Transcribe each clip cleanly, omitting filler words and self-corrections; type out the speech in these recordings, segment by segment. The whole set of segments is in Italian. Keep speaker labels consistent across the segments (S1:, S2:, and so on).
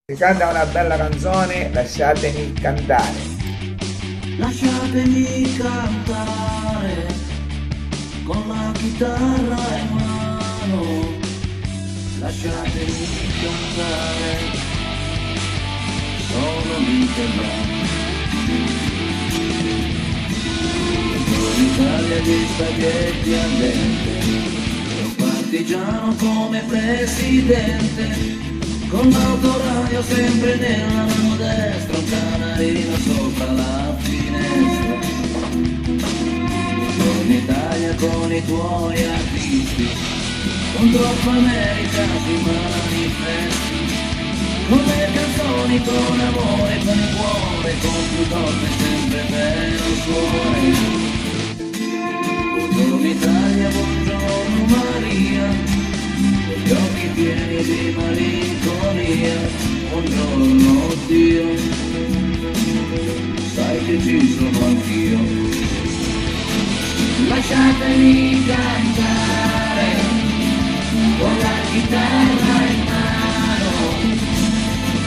S1: Si canta una bella canzone, lasciatemi cantare.
S2: Lasciatemi cantare con la chitarra in mano, lasciatemi cantare, sono l'italiano. Con l'Italia gli spaghetti al dente, un partigiano come presidente, con l'autoradio sempre nella mano destra, un canarino sopra la finestra. Con l'Italia con i tuoi artisti, con troppa America sui manifesti, con le canzoni, con amore, con il cuore, con più donne sempre per il cuore. Buongiorno Italia, buongiorno Maria, con gli occhi pieni di malinconia, buongiorno Dio, sai che ci sono anch'io. Lasciatemi cantare con la chitarra in mano,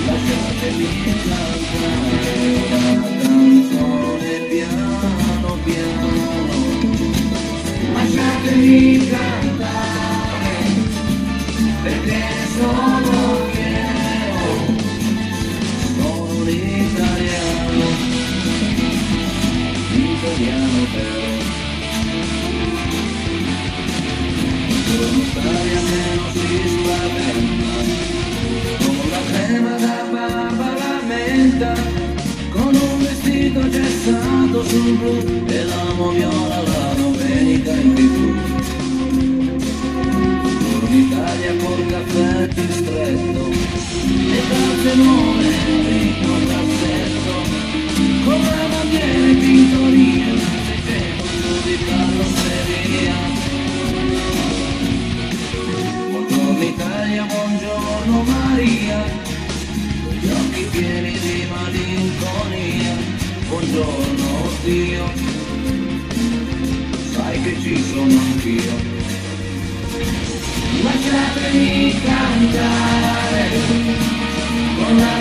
S2: lasciatemi cantare una canzone piano piano, lasciatemi cantare perché sono fiero, sono un italiano, italiano vero. L'Italia che non si spaventa, con la crema da barba la menta, con un vestito gessato sul blu e la moviola la domenica in TV. Con l'Italia col caffè più stretto, le tazze nuove in ritmo cassetto, con la bandiera in pintoria, se c'è un di carrozzeria. Italia, buongiorno Maria, con gli occhi pieni di malinconia, buongiorno Dio, sai che ci sono anch'io. Lasciatemi cantare con la